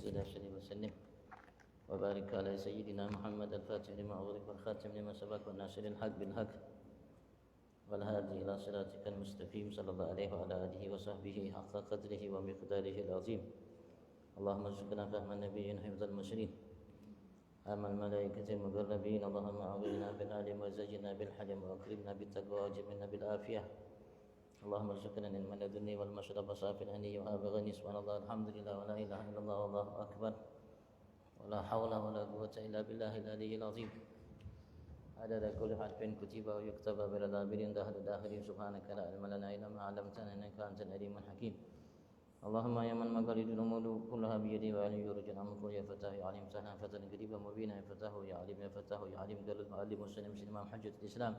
وزد وشرف وسلم وبارك على سيدنا محمد الفاتح لما أغلق والخاتم لما سبق والناصر الحق بالحق والهادي إلى صراطك المستقيم صلى الله عليه وعلى آله وصحبه حق قدره ومقداره العظيم. اللهم ارزقنا فهم النبيين حفظ المرسلين أما الملائكة المقربين. اللهم أعوذنا بالعلم وزجنا بالحلم وأكرمنا بالتقوى وجملنا بالعافية. اللهم ارزقنا العلم لدني والمشرب صافي الهني وأبغني. سبحان الله الحمد لله ولا إله إلا الله والله أكبر ولا حول ولا قوة إلا بالله العلي العظيم. عدد كل حرف كتب ويكتب بالأدابر دهر داخل. سبحانك لا علم لنا إلا ما علمتنا إنك أنت العليم الحكيم. اللهم يا من مقاليد الأمور كلها بيدي وعلي يرجى الأمر يا فتاه يا عليم سهلا فتى قريبا مبينا يا فتاه يا عليم يا فتاه يا عليم قال المعلم مسلم إمام حجة الإسلام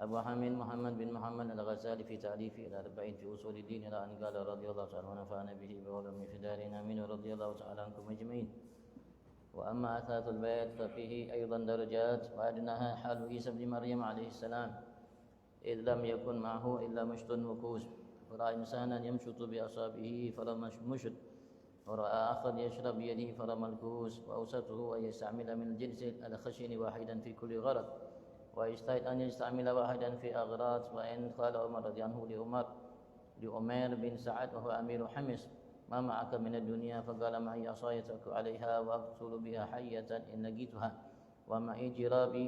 أبو حامد محمد بن محمد الغزالي في تأليفه الأربعين في أصول الدين إلى أن قال رضي الله تعالى ونفعنا به بعلومه في دارنا آمين ورضي الله تعالى عنكم أجمعين. وأما أثاث البيت ففيه أيضا درجات وأدناها حال عيسى بن مريم عليه السلام إذ لم يكن معه إلا مشط وكوس ورأى إنسانا يمشط بأصابعه فرمى مشط ورأى آخر يشرب بيده فرمى الكوس وأوسطه أن يستعمل من الجنس الخشن واحدا في كل غرض ويجتهد أن يستعمل واحدا في أغراض. وإن قال عمر رضي عنه لأمير بن سعد وهو أمير حمص ما معك من الدنيا فقال معي عصاي أترك عليها وأقتل بها حية إن لقيتها ومعي جرابي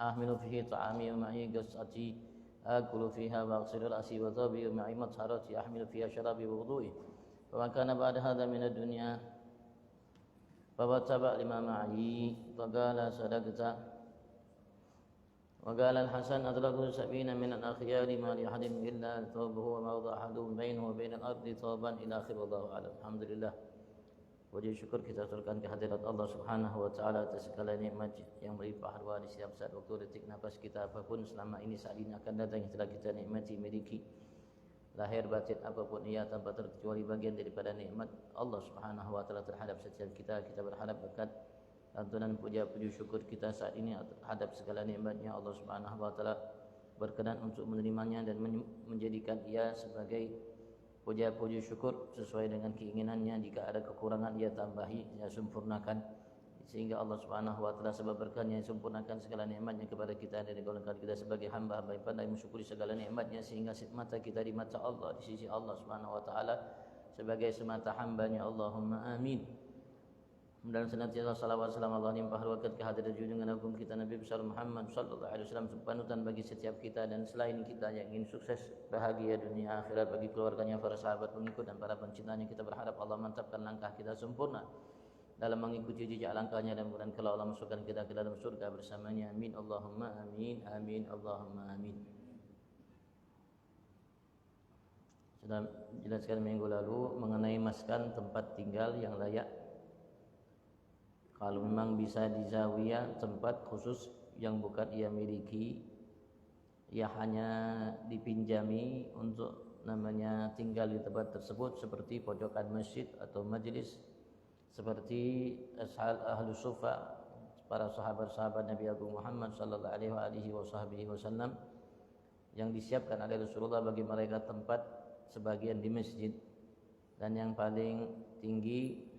أحمل فيه طعامي ومعي قصتي آكل فيها وأغسل رأسي وثوبي ومعي مطهرتي أحمل فيها شرابي ووضوئي. وما كان بعد هذا من الدنيا فواتبع لما معي فقال صدقت. وقال الحسن أدركت 70 من الأخيار ما لأحد إلا ثوبه وموضع أحدهم بينه وبين الأرض ثوبا إلى آخر. والله أعلم. الحمد لله. Puji syukur kita aturkan kehadirat Allah Subhanahu wa taala atas segala nikmat yang berlimpah ruah di setiap saat waktu detik nafas kita apapun selama ini saat ini akan datang yang telah kita nikmati miliki lahir batin apapun ia tanpa terkecuali bagian daripada nikmat Allah Subhanahu wa taala terhadap setiap kita berharap berkat lantunan puji syukur kita saat ini terhadap segala nikmatnya Allah Subhanahu wa taala berkenan untuk menerimanya dan menjadikan ia sebagai puji syukur sesuai dengan keinginannya. Jika ada kekurangan ia tambahi, ia sempurnakan sehingga Allah Subhanahu wa taala sebab berkahnya sempurnakan segala nikmatnya kepada kita dan digolongkan kita sebagai hamba-hamba yang pandai mensyukuri segala nikmatnya sehingga mata kita di mata Allah di sisi Allah Subhanahu wa taala sebagai semata hambanya. Allahumma amin. Dan senantiasa salawat salam Allah limpah ruahkan kehadirat junjungan agung kita Nabi besar Muhammad sallallahu alaihi wasallam panutan bagi setiap kita dan selain kita yang ingin sukses bahagia dunia akhirat bagi keluarganya, para sahabat pengikut dan para pencintanya. Kita berharap Allah mantapkan langkah kita sempurna dalam mengikuti jejak langkahnya dan mudah kalau Allah masukkan kita ke dalam surga bersamanya. Amin Allahumma amin. Amin Allahumma amin. Sudah jelaskan minggu lalu mengenai maskan tempat tinggal yang layak. Kalau memang bisa di zawiyah tempat khusus yang bukan ia miliki, ia hanya dipinjami untuk namanya tinggal di tempat tersebut seperti pojokan masjid atau majlis seperti ahlus sufa para sahabat-sahabat Nabi Agung Muhammad sallallahu alaihi wasallam yang disiapkan oleh Rasulullah bagi mereka tempat sebagian di masjid dan yang paling tinggi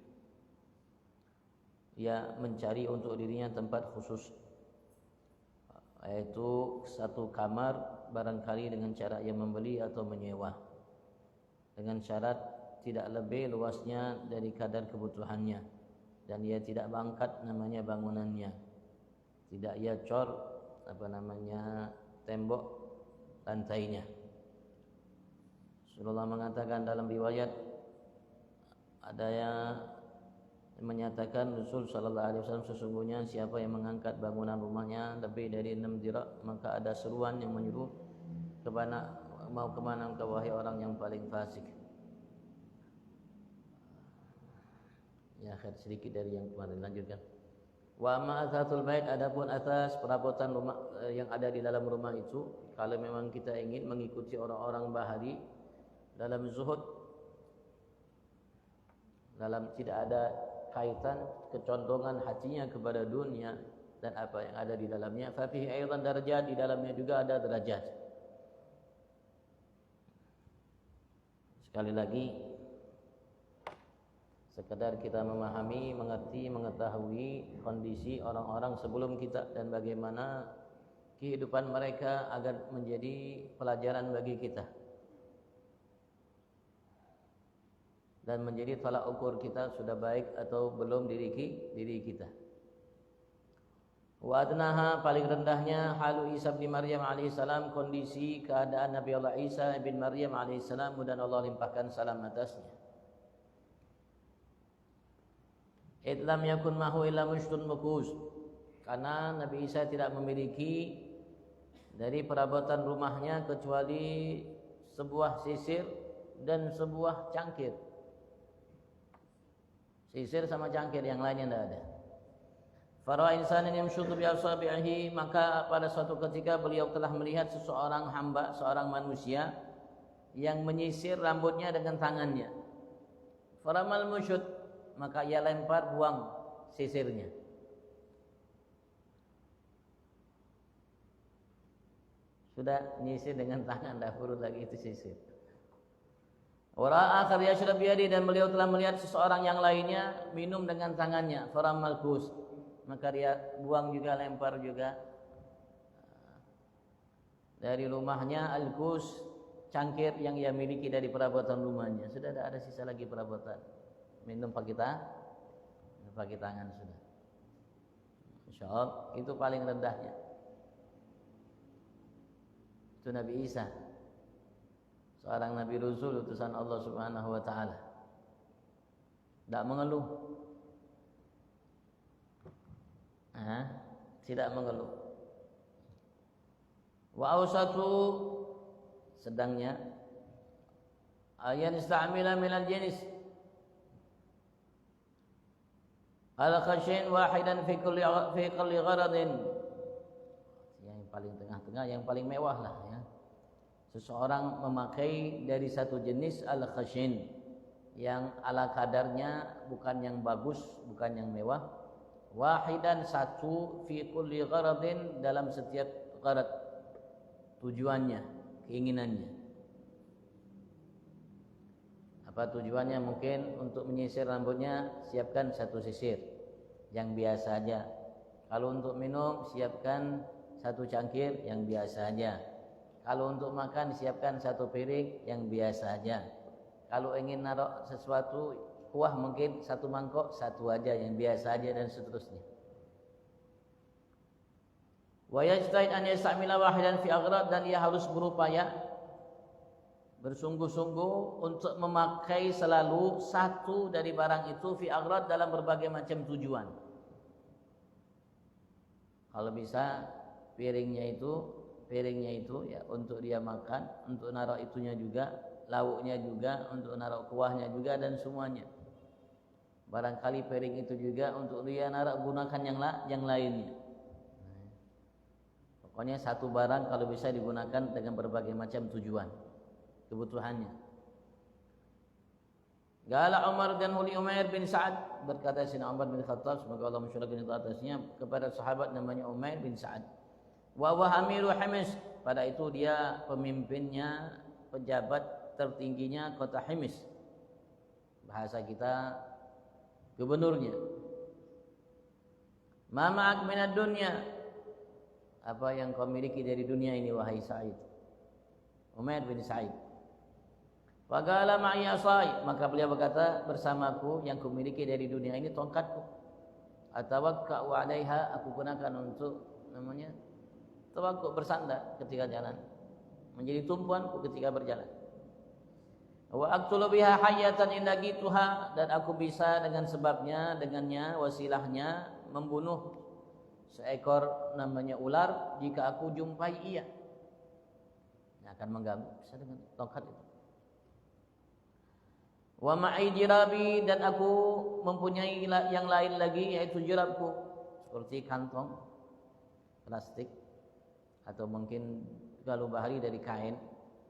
ia mencari untuk dirinya tempat khusus yaitu satu kamar barangkali dengan cara ia membeli atau menyewa dengan syarat tidak lebih luasnya dari kadar kebutuhannya dan ia tidak bangkat namanya bangunannya, tidak ia cor tembok lantainya. Rasulullah mengatakan dalam riwayat ada yang menyatakan Rasul sallallahu alaihi wasallam sesungguhnya siapa yang mengangkat bangunan rumahnya lebih dari 6 dirak maka ada seruan yang menyuruh mau kemana engkau wahai orang yang paling fasik. Ya akhir sedikit dari yang kemarin lanjutkan. Wa amma athatul bait adapun atas perabotan rumah yang ada di dalam rumah itu kalau memang kita ingin mengikuti orang-orang bahari dalam zuhud dalam tidak ada kaitan kecondongan hatinya kepada dunia dan apa yang ada di dalamnya. Fa fihi aidan darajat, di dalamnya juga ada derajat. Sekali lagi sekedar kita memahami, mengerti, mengetahui kondisi orang-orang sebelum kita dan bagaimana kehidupan mereka agar menjadi pelajaran bagi kita dan menjadi tolak ukur kita sudah baik atau belum diri kita. Wa adnaha, paling rendahnya, halu Isa bin Maryam alaihissalam, kondisi keadaan Nabi Allah Isa bin Maryam alaihissalam, dan Allah limpahkan salam atasnya. Idlam yakun mahu illa mushtun mukus, karena Nabi Isa tidak memiliki dari perabotan rumahnya kecuali sebuah sisir dan sebuah cangkir. Sisir sama cangkir, yang lainnya tidak ada. Fara'a insanan yamshudhu bi asabi'ihi, maka pada suatu ketika beliau telah melihat seseorang hamba, seorang manusia yang menyisir rambutnya dengan tangannya. Faramal musyud, maka ia lempar buang sisirnya. Sudah nyisir dengan tangan, dah urut lagi itu sisir. Wara'a akhar yashrab biyadi, dan beliau telah melihat seseorang yang lainnya minum dengan tangannya. Faramal kus, maka dia buang juga, lempar juga dari rumahnya al-kus, cangkir yang ia miliki dari perabotan rumahnya. Sudah tidak ada sisa lagi perabotan. Minum pakai tangan sudah. Insyaallah itu paling rendahnya. Itu Nabi Isa, seorang Nabi Rasul, utusan Allah Subhanahu wa taala. Tidak mengeluh. Tidak mengeluh. Wa awsatu, sedangnya, ayan istamila minal jenis al-khashin wahidan fi kulli gharadin, yang paling tengah-tengah, yang paling mewah lah ya. Seseorang memakai dari satu jenis al-khashin yang ala kadarnya, bukan yang bagus, bukan yang mewah. Wahidan, satu, fi kulli gharadin, dalam setiap gharad, tujuannya, keinginannya. Apa tujuannya? Mungkin untuk menyisir rambutnya, siapkan satu sisir yang biasa aja. Kalau untuk minum, siapkan satu cangkir yang biasa aja. Kalau untuk makan, siapkan satu piring yang biasa aja. Kalau ingin naruh sesuatu, kuah, mungkin satu mangkok, satu aja yang biasa aja, dan seterusnya. Wa yajtahid an yastamila wahidan fi aghrad, dan ia harus berupaya, bersungguh-sungguh untuk memakai selalu satu dari barang itu, fi aghrad, dalam berbagai macam tujuan. Kalau bisa piringnya itu ya untuk dia makan, untuk naruh itunya juga, lauknya juga, untuk naruh kuahnya juga, dan semuanya. Barangkali piring itu juga untuk dia naruh gunakan yang lainnya. Pokoknya satu barang kalau bisa digunakan dengan berbagai macam tujuan, kebutuhannya. Gala Umar dan Huli Umair bin Sa'ad, berkata Sayyidina Umar bin Khattab, semoga Allah mensyurgakan itu atasnya, kepada sahabat namanya Umair bin Sa'ad. Wa amiru Himis, pada itu dia pemimpinnya, pejabat tertingginya kota Himis. Bahasa kita gubernurnya. Ma ma'ak minad dunya, apa yang kau miliki dari dunia ini wahai Sa'id? Umair bin Sa'id. Faqala ma'i asai, maka beliau berkata, bersamaku yang kumiliki dari dunia ini tongkatku. Atawakka'u 'alaiha, aku gunakan untuk tawakkuk, bersandar ketika jalan, menjadi tumpuanku ketika berjalan. Wa aqtulu biha hayyatan in laqituha, dan aku bisa dengan sebabnya, dengannya, wasilahnya, membunuh seekor ular jika aku jumpai ia. Yang akan mengganggu, bisa dengan tongkat itu. Wa ma'i jirabi, dan aku mempunyai yang lain lagi, yaitu jirabku, seperti kantong plastik atau mungkin galuh bahari dari kain,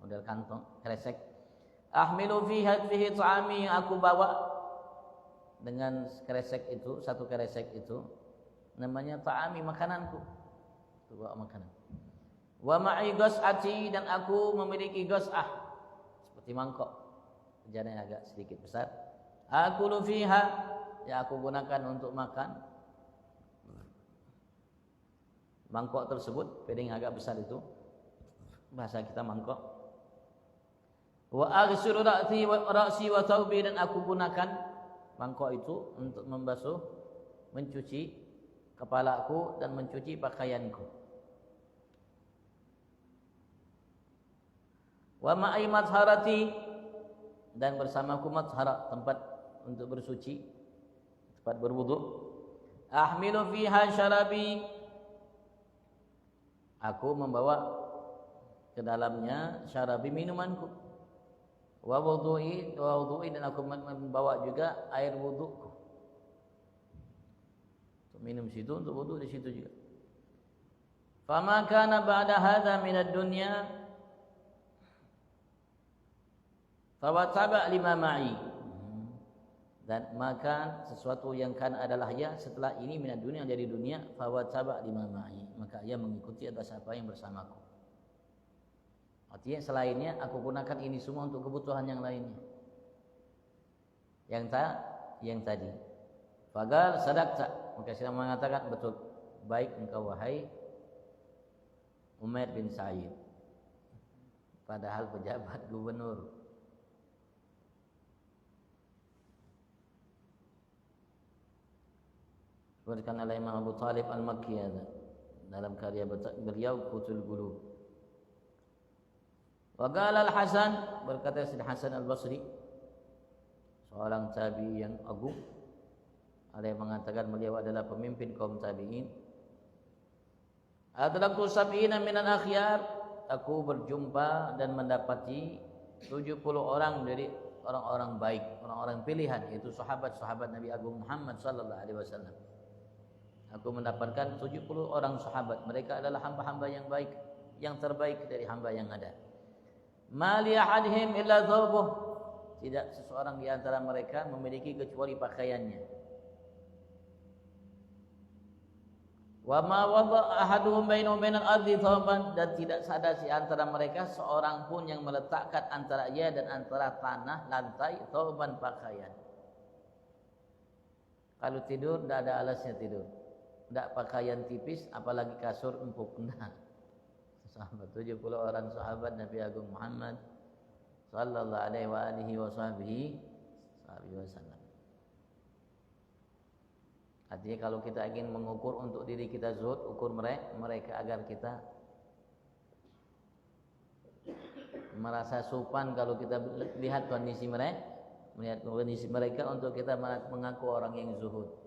model kantong kresek. Ahmilu fihi ta'ami, aku bawa dengan kresek itu, satu kresek itu namanya ta'ami, makananku. Itu bawa makanan. Wa ma'i ghas'ati, dan aku memiliki ghas'ah, seperti mangkok, bejana agak sedikit besar. Akulu fiha, yang aku gunakan untuk makan. Mangkok tersebut, piring agak besar itu, bahasa kita mangkok. Wa aghsilu ra'si wa thawbi, dan aku gunakan mangkok itu untuk membasuh, mencuci kepalaku dan mencuci pakaianku. Wa ma'i matharati, dan bersamaku mathara, tempat untuk bersuci, tempat berwudu. Ahmilu fiha syarabi, aku membawa ke dalamnya syarabi, minumanku. Wa wudu'i, dan aku membawa juga air wuduku. Untuk minum situ, untuk wudu di situ juga. Fama kana ba'da hadza min ad-dunya fawataba lima ma'i. Dan maka sesuatu yang kan adalah ya setelah ini minat dunia, dari dunia, fawataba lima ma'i, maka ia mengikuti atas apa yang bersamaku. Artinya selainnya aku gunakan ini semua untuk kebutuhan yang lainnya. Yang tadi. Fagal sadaqta, maka saya mengatakan betul, baik engkau wahai Umair bin Sa'id, padahal pejabat gubernur. Diriwayatkan oleh Imam Abu Talib Al-Makki dalam karya beliau Qutul Qulub. Wa qala Al-Hasan, berkata Sayyid Hasan Al-Basri, seorang tabi'i yang agung, ada yang mengatakan beliau adalah pemimpin kaum tabi'in. Adraktu sab'ina minal akhyar, aku berjumpa dan mendapati 70 orang dari orang-orang baik, orang-orang pilihan, yaitu sahabat-sahabat Nabi Agung Muhammad sallallahu alaihi wasallam. Aku mendapatkan 70 orang sahabat. Mereka adalah hamba-hamba yang baik, yang terbaik dari hamba yang ada. Ma li ahadihim illa thawbuh, tidak seseorang di antara mereka memiliki kecuali pakaiannya. Wa ma wada ahaduhum bainahu bainal ardi thawban, dan tidak ada di antara mereka seorang pun yang meletakkan antara ia dan antara tanah, lantai, thawban, pakaian. Kalau tidur tidak ada alasnya tidur. Tidak pakaian tipis, apalagi kasur empuk. Nah, sahabat 70 orang sahabat Nabi Agung Muhammad sallallahu alaihi wasallam. Artinya kalau kita ingin mengukur untuk diri kita zuhud, ukur mereka agar kita merasa sopan. Kalau kita lihat kondisi mereka, melihat kondisi mereka, untuk kita mengaku orang yang zuhud.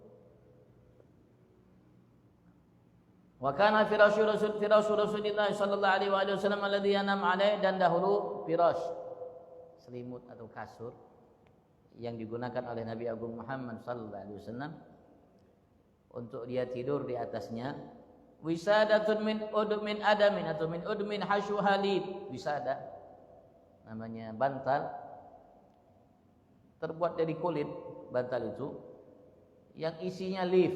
Wa kana firasyu Rasulullah sallallahu alaihi wasallam alladhi yanam alaih, dan dahulu firash, selimut atau kasur yang digunakan oleh Nabi Agung Muhammad sallallahu alaihi wasallam untuk dia tidur di atasnya. Wisadatun min udmin adamin, atau min udmin hasyu halid. Wisada namanya bantal terbuat dari kulit, bantal itu yang isinya lif.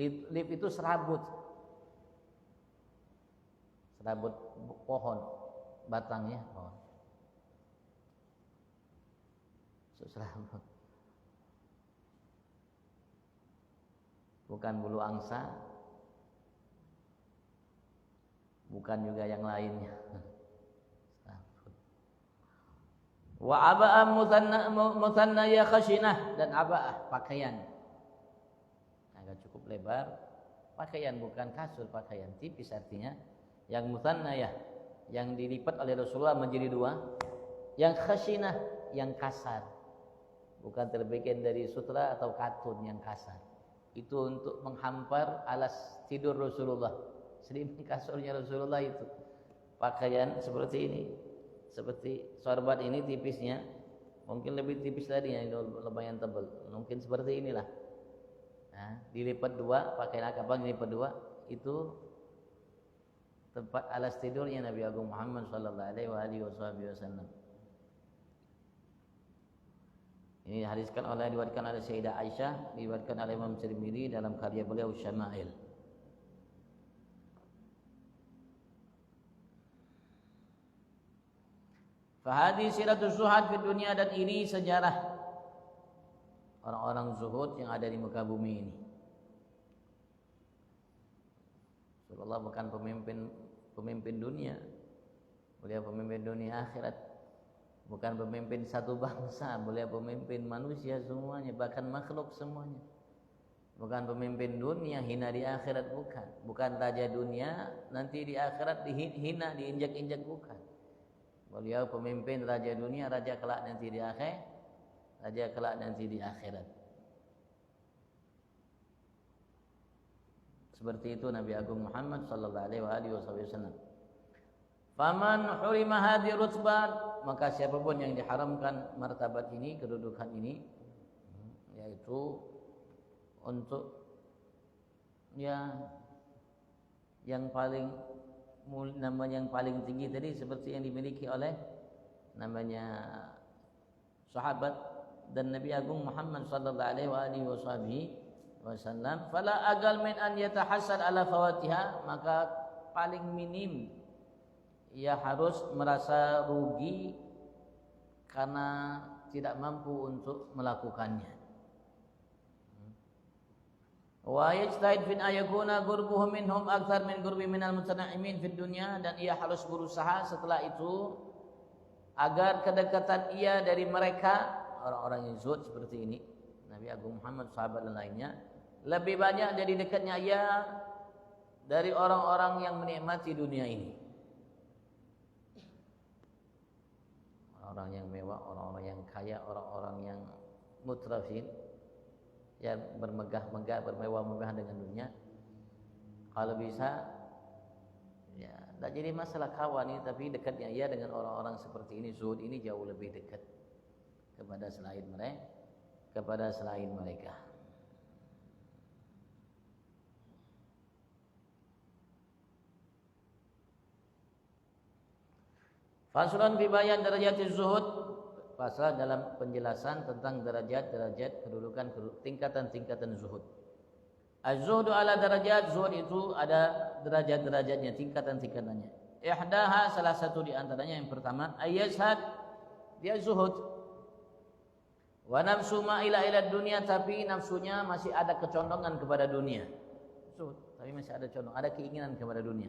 Lif itu serabut pohon, batangnya pohon. Serabut, bukan bulu angsa, bukan juga yang lainnya. Wa aba'ah muthanna ya khashinah, dan aba'ah pakaian agak cukup lebar, pakaian bukan kasur, pakaian tipis, artinya yang muthannayah, yang dilipat oleh Rasulullah menjadi dua, yang khashinah, yang kasar, bukan terbikin dari sutra atau katun yang kasar. Itu untuk menghampar alas tidur Rasulullah, selimut kasurnya Rasulullah itu pakaian seperti ini, seperti sorbat ini tipisnya, mungkin lebih tipis tadi yang lumayan tebal, mungkin seperti inilah. Nah, dilipat dua, pakaian akabang dilipat dua, itu tempat alas tidurnya Nabi Agung Muhammad sallallahu alaihi wasallam. Ini diriwayatkan oleh Sayyidah Aisyah, diriwayatkan oleh Imam Tirmidzi dalam karya beliau Syama'il. Fa hadhihi siratus zuhad fi dunya, dan ini sejarah orang-orang zuhud yang ada di muka bumi ini. Rasulullah bukan pemimpin dunia, beliau pemimpin dunia akhirat. Bukan pemimpin satu bangsa, beliau pemimpin manusia semuanya, bahkan makhluk semuanya. Bukan pemimpin dunia, hina di akhirat, bukan. Bukan raja dunia, nanti di akhirat dihina, diinjak-injak, bukan. Beliau pemimpin raja dunia, raja kelak nanti di akhirat. Seperti itu Nabi Agung Muhammad sallallahu alaihi wasallam. Faman hurima hadhihi rutbat, maka siapapun yang diharamkan martabat ini, kedudukan ini, yaitu untuk yang paling namanya yang paling tinggi tadi, seperti yang dimiliki oleh namanya sahabat dan Nabi Agung Muhammad sallallahu alaihi wasallam. Fala agal min an yatahassan ala fawatiha, maka paling minim ia harus merasa rugi karena tidak mampu untuk melakukannya. Wa yajtahid fi ayakuna qurbuhum minhum akthar min qurbi minal mutanaimin fid dunya, dan ia harus berusaha setelah itu agar kedekatan ia dari mereka orang-orang yang zuhud seperti ini, Nabi Agung Muhammad, sahabat dan lainnya, lebih banyak dari dekatnya ia dari orang-orang yang menikmati dunia ini. Orang-orang yang mewah, orang-orang yang kaya, orang-orang yang mutrafin, yang bermegah-megah, bermewah-mewah dengan dunia. Kalau bisa, ya, tak jadi masalah kawan ini, tapi dekatnya ia dengan orang-orang seperti ini, zuhud ini jauh lebih dekat kepada selain mereka. Faslun fi bayan darajatiz zuhud, pasal dalam penjelasan tentang derajat-derajat kedudukan, tingkatan-tingkatan zuhud. Az-zuhdu ala darajat, zuhud itu ada derajat-derajatnya, tingkatan-tingkatannya. Ihdaha, salah satu di antaranya, yang pertama, ayyashad, dia zuhud. Wa nafsu ma'ila ila dunia, tapi nafsunya masih ada kecondongan kepada dunia. Zuhud, tapi masih ada condong, ada keinginan kepada dunia.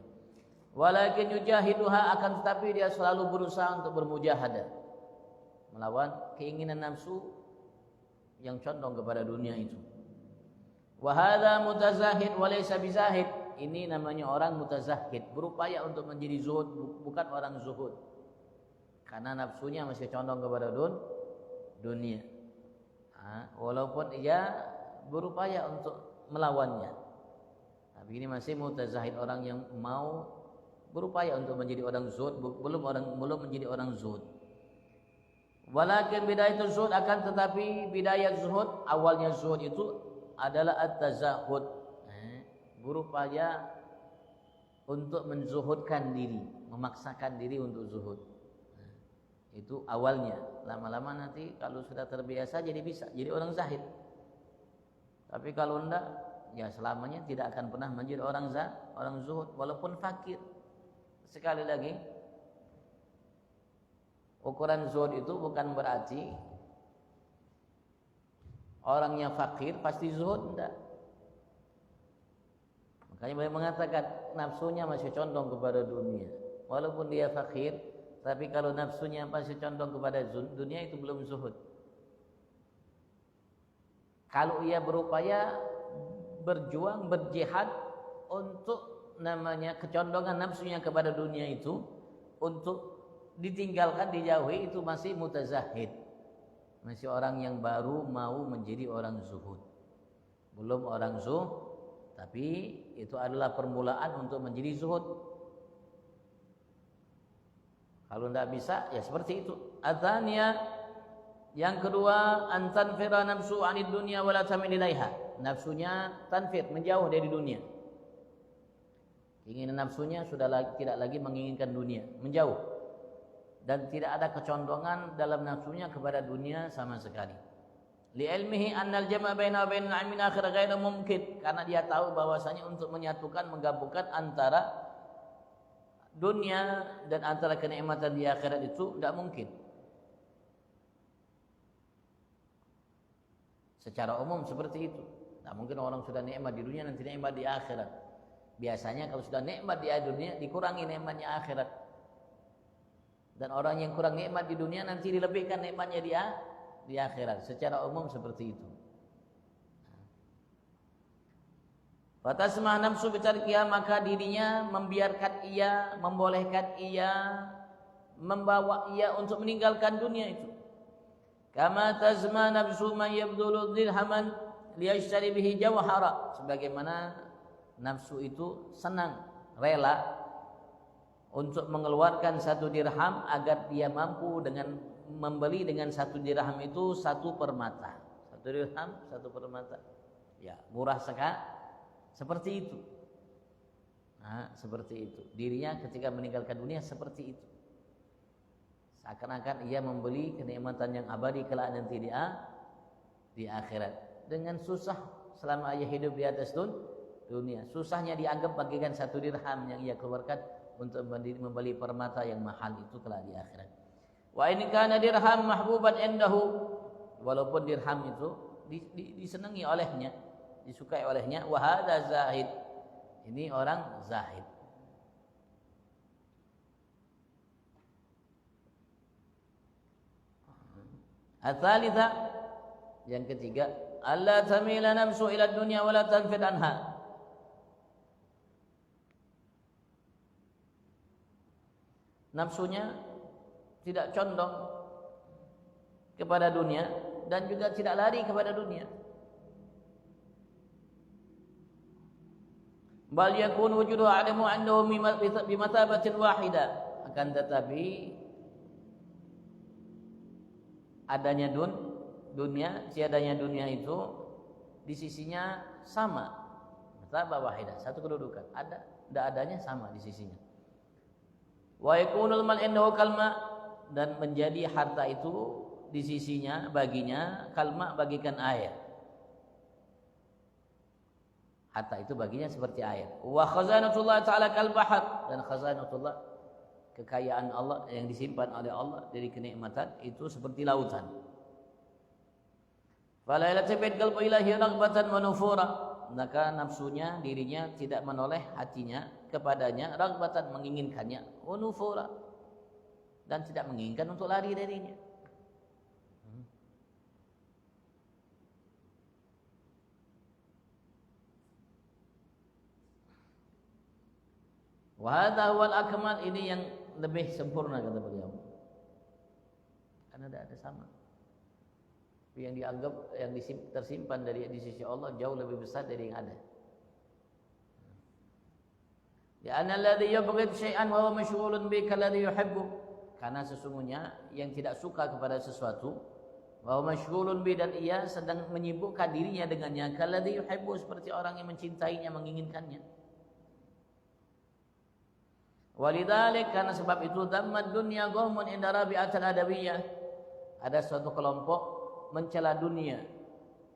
Walakin yujahiduha, akan tetapi dia selalu berusaha untuk bermujahadah, melawan keinginan nafsu yang condong kepada dunia itu. Wa hadza mutazahid wa laysa bizahid, ini namanya orang mutazahid, berupaya untuk menjadi zuhud, bukan orang zuhud, karena nafsunya masih condong kepada dunia. Walaupun ia berupaya untuk melawannya, tapi ini masih mutazahid, orang yang mau berupaya untuk menjadi orang zuhud, belum menjadi orang zuhud. Walakin bidayatul zuhud, akan tetapi bidayat zuhud, awalnya zuhud itu adalah at-tazahud, berupaya untuk menzuhudkan diri, memaksakan diri untuk zuhud. Itu awalnya. Lama-lama nanti kalau sudah terbiasa bisa jadi orang zahid. Tapi kalau enggak, ya selamanya tidak akan pernah menjadi orang zuhud walaupun fakir. Sekali lagi, ukuran zuhud itu bukan berarti orangnya fakir pasti zuhud, enggak. Makanya beliau mengatakan nafsunya masih condong kepada dunia, walaupun dia fakir, tapi kalau nafsunya masih condong kepada dunia, itu belum zuhud. Kalau ia berupaya berjuang, berjihad untuk namanya kecondongan nafsunya kepada dunia itu untuk ditinggalkan, dijauhi, itu masih mutazahid, masih orang yang baru mau menjadi orang zuhud, belum orang zuhud, tapi itu adalah permulaan untuk menjadi zuhud. Kalau tidak bisa, ya seperti itu. Adzaniyah, yang kedua, antanfira nafsu anid dunya wala tamil ilaiha, nafsunya tanfir, menjauh dari dunia. Keinginan nafsunya sudah tidak lagi menginginkan dunia, menjauh, dan tidak ada kecondongan dalam nafsunya kepada dunia sama sekali. Li ilmihi annal jama' baina bainal 'ilmi akhir ghairu mumkin, karena dia tahu bahwasanya untuk menyatukan, menggabungkan antara dunia dan antara kenikmatan di akhirat itu tidak mungkin. Secara umum seperti itu. Tak mungkin orang sudah nikmat di dunia nanti nikmat di akhirat. Biasanya kalau sudah nikmat di dunia dikurangi nikmatnya akhirat. Dan orang yang kurang nikmat di dunia nanti dilebihkan nikmatnya di akhirat. Secara umum seperti itu. Fatasmah nafsu bitarkiha, maka dirinya membiarkan ia, membolehkan ia, membawa ia untuk meninggalkan dunia itu. Kama tazma nafsu man yabdulu dirhaman liyashtari bihi jawhara, sebagaimana nafsu itu senang, rela untuk mengeluarkan 1 dirham agar dia mampu dengan membeli dengan 1 dirham itu 1 permata. 1 dirham 1 permata. Ya, murah sekali. Seperti itu. Nah, seperti itu. Dirinya ketika meninggalkan dunia seperti itu. Seakan-akan ia membeli kenikmatan yang abadi kelak nanti di akhirat. Dengan susah selama ia hidup di atas dunia. Susahnya dianggap bagikan 1 dirham yang ia keluarkan untuk membeli permata yang mahal itu kelak di akhirat. Wa in kana dirham mahbuban indahu, walaupun dirham itu disenangi olehnya, disukai olehnya, wa hadza zahid, ini orang zahid. Al-thalitha, yang ketiga, alla tamila nafsu ila dunya wa la tanfid anha. Nafsunya tidak condong kepada dunia dan juga tidak lari kepada dunia. Bal yakun wujudu adamu andahu bimathabatin wahida, akan tetapi adanya dunia, tiadanya dunia itu di sisinya sama, mathabah wahidah, satu kedudukan, ada tidak adanya sama di sisinya. Wa yakunul mal indahu kalma, dan menjadi harta itu di sisinya baginya kalma, bagikan air. Harta itu baginya seperti air. Wa khazanatullah ta'ala kal bahr, dan khazanatullah, kekayaan Allah yang disimpan oleh Allah dari kenikmatan itu seperti lautan. Fala yaltabid qalbu ilahi raghbatan wa nufura, maka nafsunya, dirinya tidak menoleh hatinya kepadanya, raghbatan, menginginkannya, wa nufura, dan tidak menginginkan untuk lari darinya. Wa hadha huwal akmal, ini yang lebih sempurna kata beliau. Karena tidak ada sama. Yang dianggap, yang tersimpan dari di sisi Allah jauh lebih besar dari yang ada. Ya anna alladhi yubghid syai'an wa huwa mashghulun bi kalladhi yuhibbu, karena sesungguhnya yang tidak suka kepada sesuatu, wa huwa mashghulun bi, dan ia sedang menyibukkan dirinya dengannya, kalladhi yuhibbu, seperti orang yang mencintainya, menginginkannya. Walidzalik, karena sebab itu, dammad dunya qaumun inda Rabi'atul Adawiyah, ada suatu kelompok mencela dunia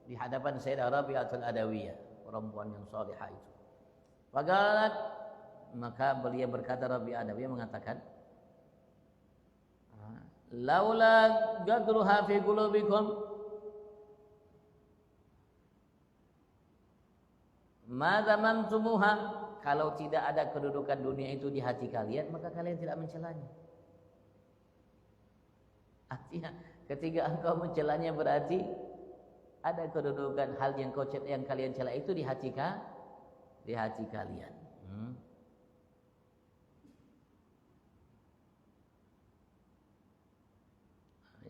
di hadapan Sayyidah Rabi'atul Adawiyah, perempuan yang salihah itu. Faqalat, maka beliau berkata, Rabi'ah Adawiyah mengatakan, laula gadruha fi qulubikum ma zamantumuha, kalau tidak ada kedudukan dunia itu di hati kalian, maka kalian tidak mencelanya. Artinya ketika engkau mencelanya berarti ada kedudukan hal yang kalian cela itu di hati kalian.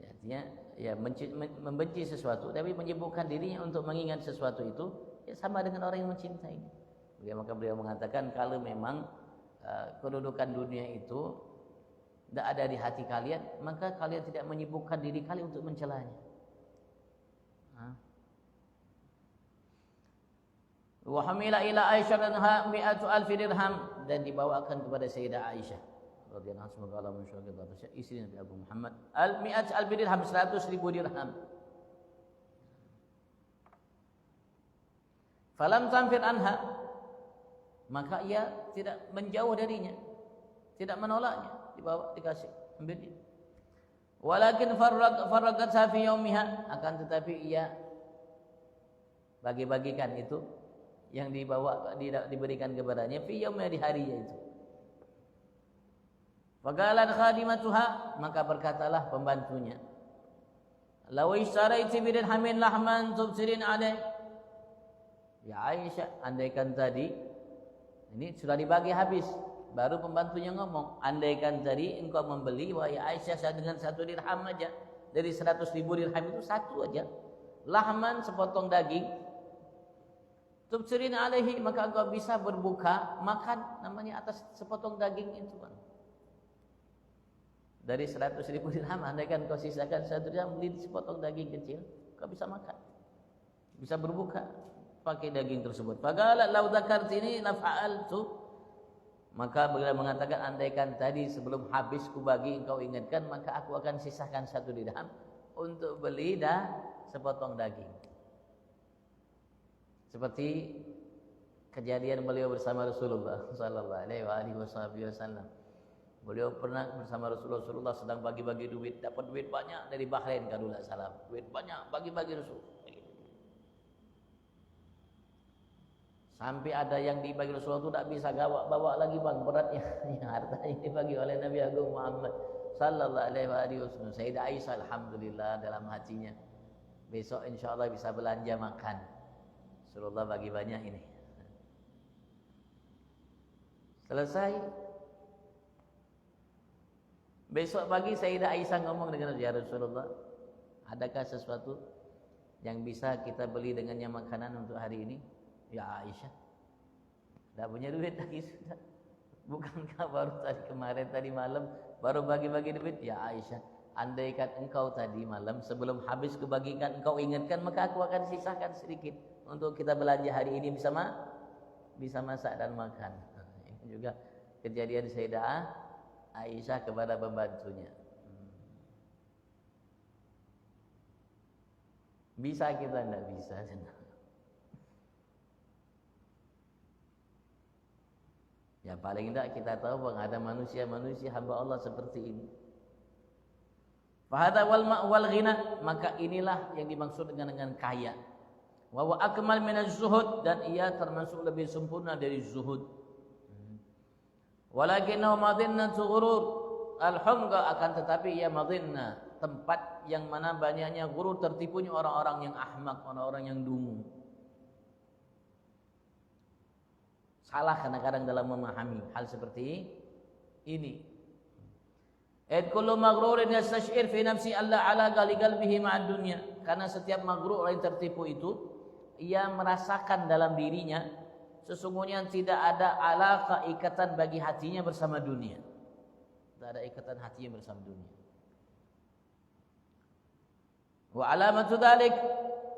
Artinya ya membenci sesuatu, tapi menyibukkan dirinya untuk mengingat sesuatu itu, ya sama dengan orang yang mencintai. Maka beliau mengatakan, kalau memang kedudukan dunia itu tidak ada di hati kalian, maka kalian tidak menyibukkan diri kalian untuk mencelanya. Wa hamila ila Aisyah anha 100,000 dirham, dan dibawakan kepada Sayyidah Aisyah radhiyallahu anha, semoga Allah mensyurga istri Nabi Abu Muhammad, 100,000 dirham, 100,000 dirham. Falam tanfir anha, maka ia tidak menjauh darinya, tidak menolaknya, dibawa, dikasih, ambil dia. Walakin farragatha fi yaumiha, akan tetapi ia bagi-bagikan itu yang diberikan kepadanya fi yaumnya di harinya itu. Faqalat khadimatuha, maka berkatalah pembantunya, law ishtaraiti bi dirhamin lahman tubsirin alaih. Ya Aisyah, andaikan tadi, ini sudah dibagi habis, baru pembantunya ngomong, andaikan tadi engkau membeli, wahai Aisyah, dengan 1 dirham aja, dari 100.000 dirham itu 1 aja, lahman, sepotong daging, tubsirin alaihi, maka engkau bisa berbuka makan namanya atas sepotong daging itu, Bang. Dari 100.000 dirham, andaikan kau sisakan 1 dirham, beli sepotong daging kecil, kau bisa makan, bisa berbuka pakai daging tersebut. Faqala law dzakartini la fa'altu, maka beliau mengatakan, andaikan tadi sebelum habis kubagi engkau ingatkan, maka aku akan sisakan 1 dirham untuk beli sepotong daging. Seperti kejadian beliau bersama Rasulullah sallallahu alaihi wasallam. Beliau pernah bersama Rasulullah sedang bagi-bagi duit, dapat duit banyak dari Bahrain kalau tidak salah. Duit banyak bagi-bagi Rasul. Sampai ada yang dibagi Rasulullah itu tidak bisa bawa lagi, Bang, beratnya. Yang hartanya dibagi oleh Nabi Agung Muhammad sallallahu alaihi wasallam. Sayyidah Aisyah alhamdulillah dalam hatinya, besok insyaallah bisa belanja makan. Rasulullah bagi banyak ini. Selesai. Besok pagi Sayyidah Aisyah ngomong dengan Rasulullah, adakah sesuatu yang bisa kita beli dengannya makanan untuk hari ini? Ya Aisyah, tidak punya duit lagi sudah. Bukankah baru tadi malam baru bagi-bagi duit? Ya Aisyah, andaikan engkau tadi malam sebelum habis kebagikan engkau ingatkan, maka aku akan sisakan sedikit untuk kita belanja hari ini, bisa masak dan makan. Ini juga kejadian Sayyidah Aisyah kepada pembantunya. Bisa kita? Tidak bisa. Ya paling tidak kita tahu bahwa ada manusia-manusia hamba Allah seperti ini. Fahadha wal ghina, maka inilah yang dimaksud dengan kaya. Wa akmal minaz zuhud, dan ia termasuk lebih sempurna dari zuhud. Walakinahu madhinnatu ghurur, al-humqa, akan tetapi ia madhinnah, tempat yang mana banyaknya ghurur, tertipunya orang-orang yang ahmak, orang-orang yang dungu. Salah kadang-kadang dalam memahami hal seperti ini. Ed kullu maghrurin yastash'ir fi nafsi alla ala qalbihi ma'ad dunya, karena setiap maghrur, orang yang tertipu itu, ia merasakan dalam dirinya sesungguhnya tidak ada alaqah, ikatan bagi hatinya bersama dunia. Tidak ada ikatan hatinya bersama dunia. Wa alamatu dzalik,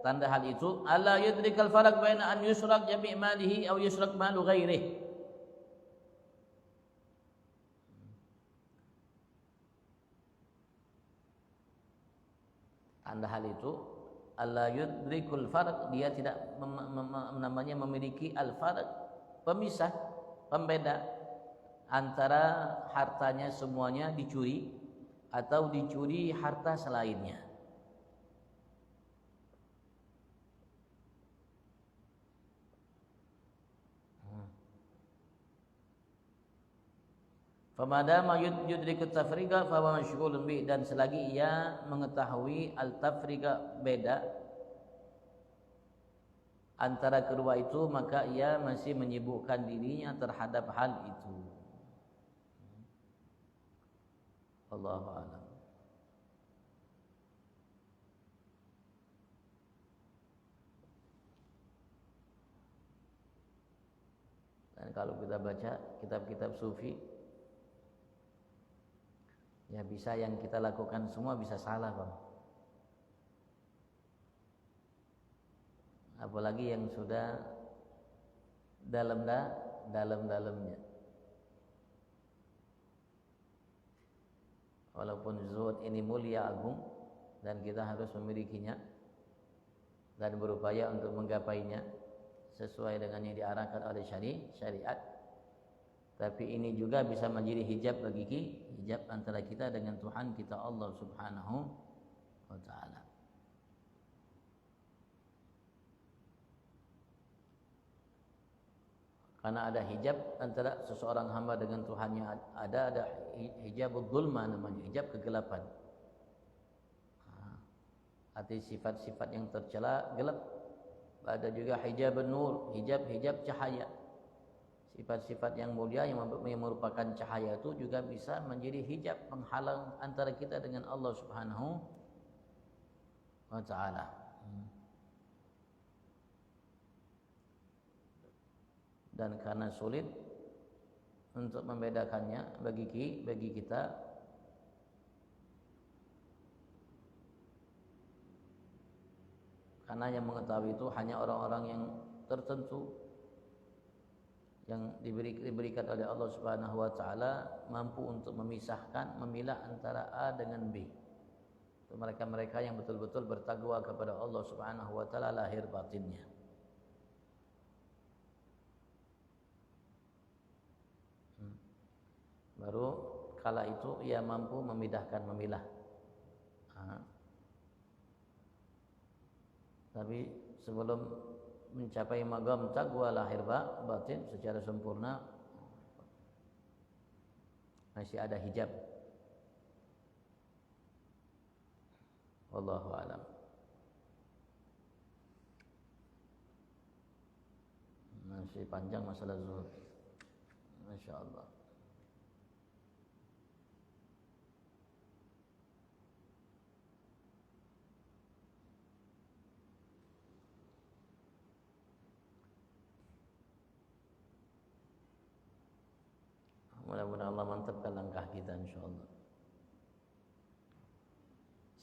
tanda hal itu, alla yudrikal farq baina an yusrak jami' malihi aw yusrak malu ghairihi. Tanda hal itu, alla yudrikul farq, dia tidak namanya memiliki al-farq, pemisah, pembeda antara hartanya semuanya dicuri atau dicuri harta selainnya. Famadama yudrikut tafriqa fa huwa masyghulun bi, dan selagi ia mengetahui al-tafriqa, beda antara kedua itu, maka ia masih menyibukkan dirinya terhadap hal itu. Allahu a'lam. Dan kalau kita baca kitab-kitab sufi, ya bisa yang kita lakukan semua bisa salah, Bang. Apalagi yang sudah dalam-dalamnya. Walaupun zuhud ini mulia agung dan kita harus memilikinya dan berupaya untuk menggapainya sesuai dengan yang diarahkan oleh syariat. Tapi ini juga bisa menjadi hijab bagi hijab antara kita dengan Tuhan kita Allah Subhanahu wa taala. Karena ada hijab antara seseorang hamba dengan Tuhannya, ada hijabul dzulma namanya, hijab kegelapan. Arti sifat-sifat yang tercela gelap. Ada juga hijab nur, hijab cahaya. Sifat-sifat yang mulia yang merupakan cahaya itu juga bisa menjadi hijab penghalang antara kita dengan Allah Subhanahu wa taala. Dan karena sulit untuk membedakannya bagi kita, karena yang mengetahui itu hanya orang-orang yang tertentu yang diberikan oleh Allah Subhanahu wa taala mampu untuk memilah antara A dengan B. Itu mereka-mereka yang betul-betul bertakwa kepada Allah Subhanahu wa taala lahir batinnya. Baru kala itu ia mampu memilah. Tapi sebelum mencapai maqam taqwa lahir batin secara sempurna masih ada hijab. Wallahu a'lam. Masih panjang masalah zuhud. Masya Allah. Mudah-mudahan Allah mantapkan langkah kita insyaallah.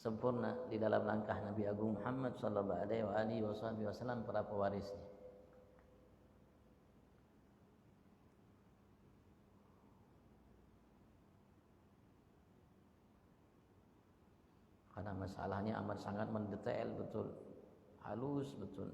Sempurna di dalam langkah Nabi Agung Muhammad sallallahu alaihi wasallam para pewarisnya. Karena masalahnya amat sangat mendetail betul, halus betul.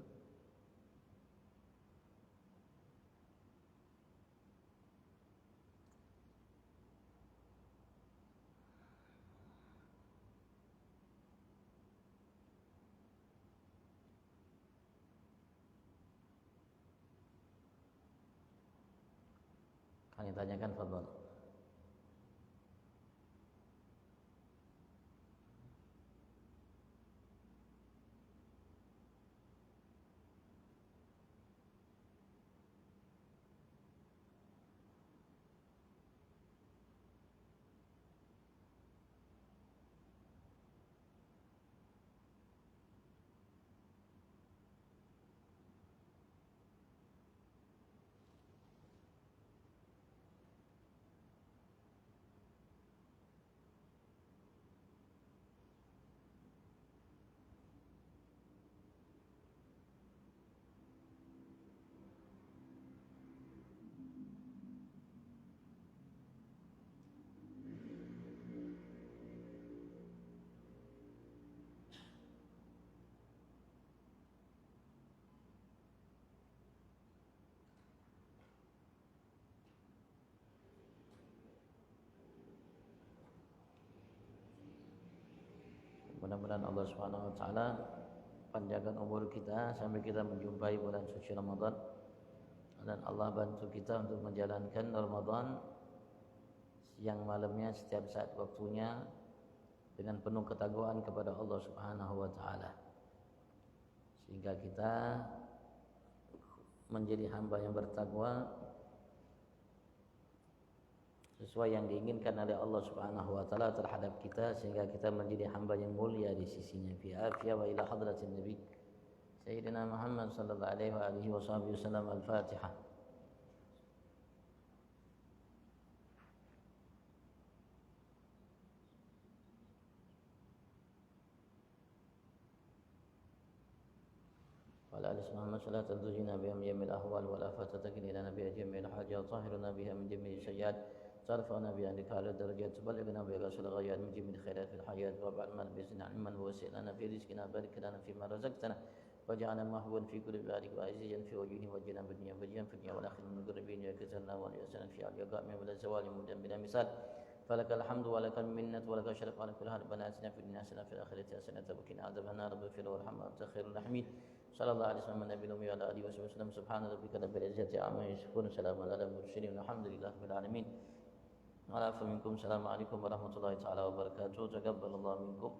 Kan ditanyakan fadhal. Mudah-mudahan Allah Subhanahu wa taala panjangkan umur kita sampai kita menjumpai bulan suci Ramadan, dan Allah bantu kita untuk menjalankan Ramadan siang malamnya setiap saat waktunya dengan penuh ketakwaan kepada Allah Subhanahu wa taala, sehingga kita menjadi hamba yang bertakwa sesuai yang diinginkan oleh Allah Subhanahu wa taala terhadap kita, sehingga kita menjadi hamba yang mulia di sisinya. Fi afiyah wa ila hadratin Nabi Sayyidina Muhammad sallallahu alaihi wasallam. Al-Fatihah. وعلى آل محمد صلاة تنجينا بها من جميع الأهوال والآفات وتكلنا لنا بها جميع الحاجات وطهرنا بها من جميع السيئات ترفعنا بها عندك على الدرجات تبلغنا بها أقصى الغايات من جميع الخيرات في الحياة وابعد ما لبسنا علما ووسع لنا في رزقنا بارك لنا فيما رزقتنا واجعلنا محبوبا في كل بارك وعزيزا في وجهه وجنا بالدنيا وجنا في الدنيا والآخرة من المقربين وكسرنا والإحسان في علياء من ولا زوال مدن بلا مثال فلك الحمد ولك المنة ولك الشرف على كل حال. ربنا آتنا في الدنيا حسنة وفي الآخرة حسنة وقنا عذاب النار. رب اغفر وارحم وأنت خير الراحمين. صلى الله عليه وسلم النبي الأمي وعلى آله وصحبه وسلم. سبحان ربك رب العزة عما يصفون سلام على المرسلين والحمد لله رب العالمين. على عفو منكم. السلام عليكم ورحمة الله تعالى وبركاته. تقبل الله منكم.